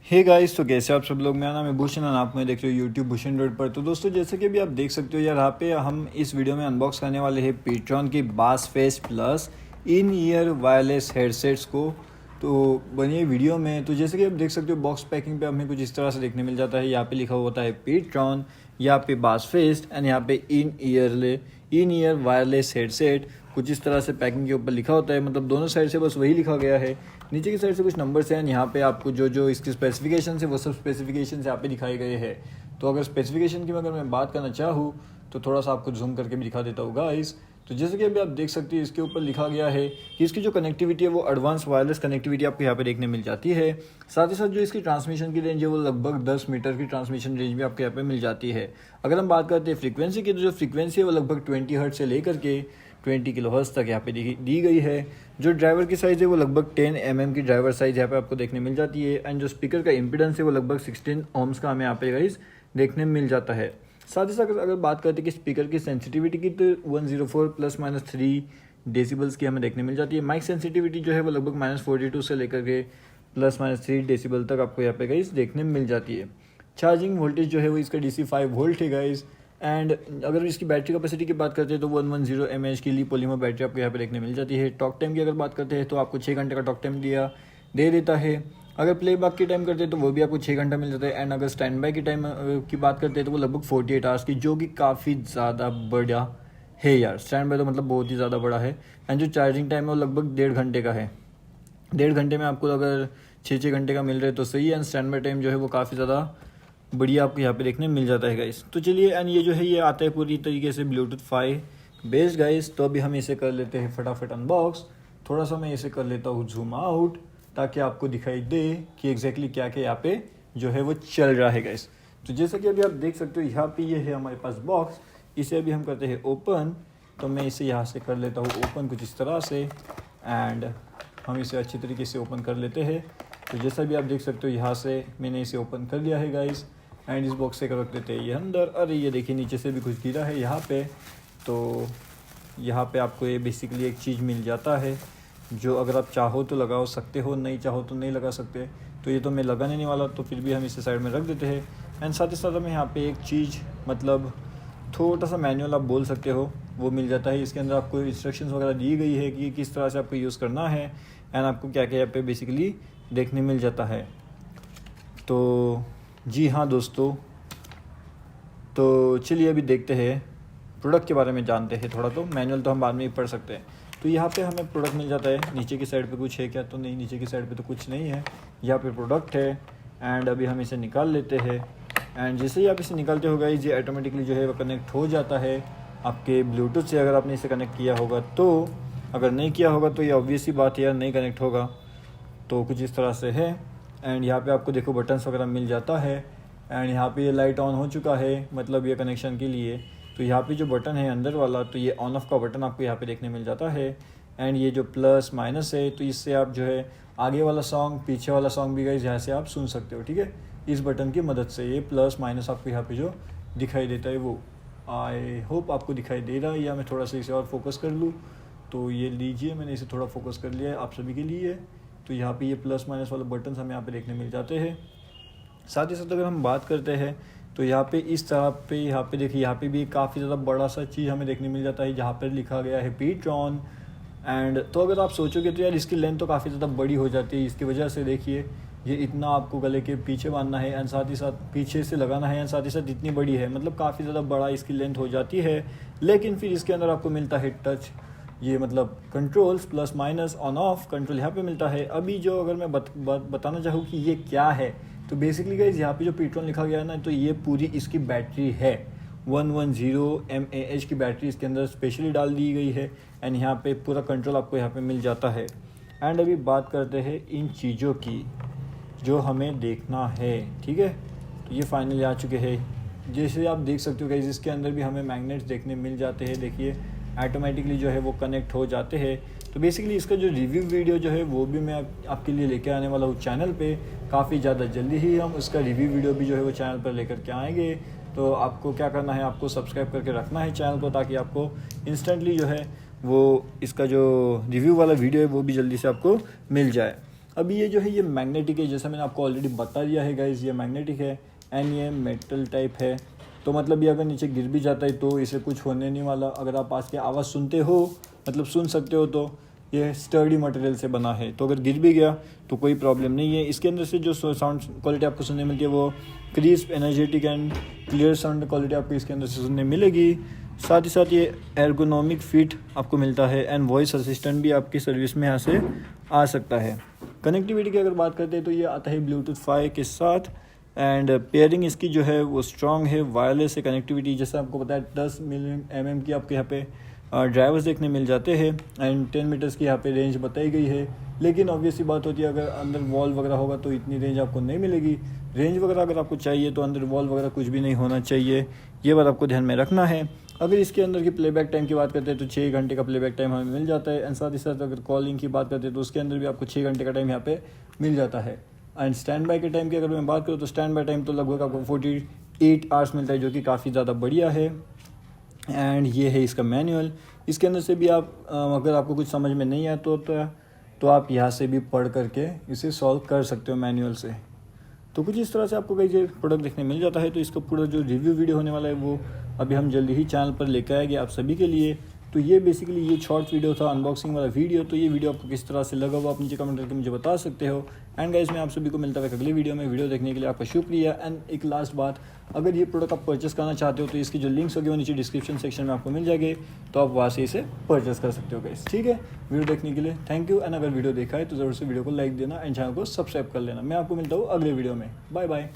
Hey guys, तो कैसे आप सब लोग। मेरा नाम है भूषण और आप मैं देख रहे हो यूट्यूब भूषण ड्रॉइड पर। तो दोस्तों, जैसे कि अभी आप देख सकते हो यार, यहाँ पे हम इस वीडियो में अनबॉक्स करने वाले हैं pTron की बासफेस्ट प्लस इन ईयर वायरलेस हेडसेट्स को। तो बनिए वीडियो में। तो जैसे कि आप देख सकते हो बॉक्स पैकिंग पे हमें कुछ इस तरह से देखने मिल जाता है। यहाँ पे लिखा होता है pTron, यहाँ पे बासफेस्ट एंड यहाँ पे इन ईयर वायरलेस हेडसेट। कुछ इस तरह से पैकिंग के ऊपर लिखा होता है, मतलब दोनों साइड से बस वही लिखा गया है। नीचे की साइड से कुछ नंबर्स हैं, यहाँ पे आपको जो जो इसकी स्पेसिफिकेशन है वो सब स्पेसिफिकेशन यहाँ पे दिखाए गए हैं। तो अगर स्पेसिफिकेशन की अगर मैं बात करना चाहूँ तो थोड़ा सा आपको जूम करके भी दिखा देता हूँ गाइस। तो जैसे कि अभी आप देख सकते हैं, इसके ऊपर लिखा गया है कि इसकी जो कनेक्टिविटी है वो एडवांस वायरलेस कनेक्टिविटी आपको यहाँ पे देखने मिल जाती है। साथ ही साथ जो इसकी ट्रांसमिशन की रेंज है वो लगभग 10 मीटर की ट्रांसमिशन रेंज भी आपको यहाँ पे मिल जाती है। अगर हम बात करते हैं फ्रीक्वेंसी की, तो जो फ्रीक्वेंसी है वो लगभग 20 हर्ट्ज से लेकर के 20 किलोहर्ट्ज तक यहाँ पे दी गई है। जो ड्राइवर की साइज़ है वो लगभग 10 mm की ड्राइवर साइज़ यहाँ पे आपको देखने मिल जाती है। एंड जो स्पीकर का इम्पीडेंस है वो लगभग 16 ohms का हमें यहाँ पे गाइस देखने मिल जाता है। साथ ही साथ अगर बात करते हैं कि स्पीकर की सेंसिटिविटी की, तो 104 ±3 डेसिबल्स की हमें देखने मिल जाती है। माइक सेंसिटिविटी जो है वो लगभग -42 से लेकर के +-3 डेसिबल तक आपको यहाँ पे गाइस देखने मिल जाती है। चार्जिंग वोल्टेज जो है वो इसका DC 5 वोल्ट है गाइस। एंड अगर इसकी बैटरी कैपेसिटी की बात करते हैं तो 110 mAh की ली पॉलीमर बैटरी आपको यहाँ पे देखने मिल जाती है। टॉक टाइम की अगर बात करते हैं तो आपको 6 घंटे का टॉक टाइम दे देता है। अगर प्लेबैक की टाइम करते हैं तो वो भी आपको 6 घंटा मिल जाता है। एंड अगर स्टैंड बाय की टाइम की बात करते हैं तो वो लगभग 48 आवर्स की, जो कि काफ़ी ज़्यादा बड़ा है यार। स्टैंड बाय तो मतलब बहुत ही ज़्यादा बड़ा है। एंड जो चार्जिंग टाइम है वो लगभग 1.5 घंटे का है। 1.5 घंटे में आपको अगर 6 घंटे का मिल रहा है तो सही है। एंड स्टैंड बाय टाइम जो है वो काफ़ी ज़्यादा बढ़िया आपको यहाँ पे देखने मिल जाता है गाइस। तो चलिए, एंड ये जो है ये आता है पूरी तरीके से ब्लूटूथ 5 बेस्ड गाइस। तो अभी हम इसे कर लेते हैं फटाफट अनबॉक्स। थोड़ा सा मैं इसे कर लेता हूँ जूम आउट, ताकि आपको दिखाई दे कि एग्जैक्टली क्या क्या यहाँ पे जो है वो चल रहा है गाइस। तो जैसे कि अभी आप देख सकते हो यहाँ पे ये है हमारे पास बॉक्स। इसे अभी हम करते हैं ओपन। तो मैं इसे यहाँ से कर लेता हूँ ओपन कुछ इस तरह से। एंड हम इसे अच्छी तरीके से ओपन कर लेते हैं। तो जैसा भी आप देख सकते हो यहाँ से मैंने इसे ओपन कर लिया है गाइस। एंड इस बॉक्स से रख देते हैं ये अंदर। अरे ये देखिए, नीचे से भी कुछ गिरा है यहाँ पे। तो यहाँ पे आपको ये बेसिकली एक चीज़ मिल जाता है, जो अगर आप चाहो तो लगा सकते हो, नहीं चाहो तो नहीं लगा सकते। तो ये तो मैं लगाने नहीं वाला, तो फिर भी हम इसे साइड में रख देते हैं। एंड साथ ही साथ हमें यहाँ पे एक चीज़, मतलब छोटा सा मैनुअल आप बोल सकते हो, वो मिल जाता है। इसके अंदर आपको इंस्ट्रक्शंस वगैरह दी गई है कि किस तरह से आपको यूज़ करना है। एंड आपको क्या क्या यहाँ पे बेसिकली देखने मिल जाता है। तो जी हाँ दोस्तों, तो चलिए अभी देखते हैं प्रोडक्ट के बारे में, जानते हैं थोड़ा। तो मैनुअल तो हम बाद में ही पढ़ सकते हैं। तो यहाँ पे हमें प्रोडक्ट मिल जाता है। नीचे की साइड पे कुछ है क्या? तो नहीं, नीचे की साइड पे तो कुछ नहीं है। यहाँ पे प्रोडक्ट है। एंड अभी हम इसे निकाल लेते हैं। एंड जैसे ही आप इसे निकालते हो गाइस, ये ऑटोमेटिकली जो है वो कनेक्ट हो जाता है आपके ब्लूटूथ से, अगर आपने इसे कनेक्ट किया होगा तो। अगर नहीं किया होगा तो ये ऑब्वियस ही बात है यार, नहीं कनेक्ट होगा। तो कुछ इस तरह से है। एंड यहाँ पे आपको देखो बटन्स वगैरह मिल जाता है। एंड यहाँ पे ये लाइट ऑन हो चुका है, मतलब ये कनेक्शन के लिए। तो यहाँ पे जो बटन है अंदर वाला, तो ये ऑन ऑफ का बटन आपको यहाँ पे देखने मिल जाता है। एंड ये जो प्लस माइनस है, तो इससे आप जो है आगे वाला सॉन्ग, पीछे वाला सॉन्ग भी गाइस यहाँ से आप सुन सकते हो, ठीक है, इस बटन की मदद से। ये प्लस माइनस आपको यहाँ पे जो दिखाई देता है वो, आई होप आपको दिखाई दे रहा है। या मैं थोड़ा सा इसे और फोकस कर लूँ, तो ये लीजिए, मैंने इसे थोड़ा फोकस कर लिया है आप सभी के लिए। तो यहाँ पे ये प्लस माइनस वाले बटन्स हमें यहाँ पे देखने मिल जाते हैं। साथ ही साथ अगर हम बात करते हैं तो यहाँ पे इस तरह पे, यहाँ पे देखिए, यहाँ पे भी काफ़ी ज़्यादा बड़ा सा चीज़ हमें देखने मिल जाता है, जहाँ पर लिखा गया है pTron। एंड तो अगर आप सोचोगे तो यार इसकी लेंथ तो काफ़ी ज़्यादा बड़ी हो जाती है। इसकी वजह से देखिए, ये इतना आपको गले के पीछे बांधना है, एंड साथ ही साथ पीछे से लगाना है, एंड साथ ही साथ इतनी बड़ी है, मतलब काफ़ी ज़्यादा बड़ा इसकी लेंथ हो जाती है। लेकिन फिर इसके अंदर आपको मिलता है टच, ये मतलब controls, plus minus on off control यहाँ पे मिलता है। अभी जो अगर मैं बताना चाहूँ कि ये क्या है, तो बेसिकली गाइस यहाँ पे जो pTron लिखा गया है ना, तो ये पूरी इसकी बैटरी है। 110 mAh की बैटरी इसके अंदर स्पेशली डाल दी गई है। एंड यहाँ पे पूरा कंट्रोल आपको यहाँ पे मिल जाता है। एंड अभी बात करते हैं इन चीज़ों की जो हमें देखना है, ठीक है। तो ये फाइनली आ चुके हैं। जैसे आप देख सकते हो गाइस, इसके अंदर भी हमें मैग्नेट्स देखने मिल जाते हैं। देखिए ऑटोमेटिकली जो है वो कनेक्ट हो जाते हैं। तो बेसिकली इसका जो रिव्यू वीडियो जो है वो भी मैं आपके लिए लेके आने वाला हूँ चैनल पे। काफ़ी ज़्यादा जल्दी ही हम उसका रिव्यू वीडियो भी जो है वो चैनल पर लेकर के आएंगे। तो आपको क्या करना है, आपको सब्सक्राइब करके रखना है चैनल को, ताकि आपको इंस्टेंटली जो है वो इसका जो रिव्यू वाला वीडियो है वो भी जल्दी से आपको मिल जाए। अभी ये जो है ये मैग्नेटिक है, जैसा मैंने आपको ऑलरेडी बता दिया है गाइज़, ये मैग्नेटिक है एंड ये मेटल टाइप है। तो मतलब ये अगर नीचे गिर भी जाता है तो इसे कुछ होने नहीं वाला। अगर आप पास की आवाज़ सुनते हो, मतलब सुन सकते हो, तो ये स्टर्डी मटेरियल से बना है, तो अगर गिर भी गया तो कोई प्रॉब्लम नहीं है। इसके अंदर से जो साउंड क्वालिटी आपको सुनने मिलती है वो crisp, energetic and clear sound quality आपको इसके अंदर से सुनने मिलेगी। साथ ही साथ ये एर्गोनॉमिक फिट आपको मिलता है एंड वॉइस असिस्टेंट भी आपकी सर्विस में यहाँ से आ सकता है। कनेक्टिविटी की अगर बात करते हैं तो ये आता है ब्लूटूथ 5 के साथ एंड पेयरिंग इसकी जो है वो स्ट्रॉन्ग है, वायरलेस है कनेक्टिविटी। जैसे आपको पता है 10 mm की आपके यहाँ पे ड्राइवर्स देखने मिल जाते हैं एंड 10 मीटर्स की यहाँ पे रेंज बताई गई है। लेकिन ऑब्वियसली बात होती है अगर अंदर वॉल वगैरह होगा तो इतनी रेंज आपको नहीं मिलेगी। रेंज वगैरह अगर आपको चाहिए तो अंदर वॉल वगैरह कुछ भी नहीं होना चाहिए, ये बात आपको ध्यान में रखना है। अगर इसके अंदर की प्लेबैक टाइम की बात करते हैं तो 6 घंटे का प्लेबैक टाइम हमें मिल जाता है एंड साथ ही साथ अगर कॉलिंग की बात करते हैं तो उसके अंदर भी आपको 6 घंटे का टाइम यहाँ पे मिल जाता है। एंड स्टैंड बाय के टाइम की अगर मैं बात करूँ तो स्टैंड बाय टाइम तो लगभग आपको 48 आवर्स मिलता है, जो कि काफ़ी ज़्यादा बढ़िया है। एंड ये है इसका मैनुअल। इसके अंदर से भी आप अगर आपको कुछ समझ में नहीं आता तो आप यहाँ से भी पढ़ करके इसे सॉल्व कर सकते हो मैनुअल से। तो कुछ इस तरह से आपको कई जो प्रोडक्ट देखने मिल जाता है। तो इसका पूरा जो रिव्यू वीडियो होने वाला है वो अभी हम जल्दी ही चैनल पर लेकर आएंगे आप सभी के लिए। तो ये बेसिकली ये शॉर्ट वीडियो था, अनबॉक्सिंग वाला वीडियो। तो ये वीडियो आपको किस तरह से लगा वो आप नीचे कमेंट करके मुझे बता सकते हो। एंड गाइस मैं आप सभी को मिलता है अगली वीडियो में। वीडियो देखने के लिए आपका शुक्रिया। एंड एक लास्ट बात, अगर ये प्रोडक्ट आप परचेस करना चाहते हो तो इसकी जो लिंक्स होगी वो नीचे डिस्क्रिप्शन सेक्शन में आपको मिल जाएंगे, तो आप वहाँ से इसे परचेस कर सकते हो गाइस। ठीक है, वीडियो देखने के लिए थैंक यू। एंड अगर वीडियो देखा है तो ज़रूर से वीडियो को लाइक देना एंड चैनल को सब्सक्राइब कर लेना। मैं आपको मिलता हूँ अगले वीडियो में। Bye bye.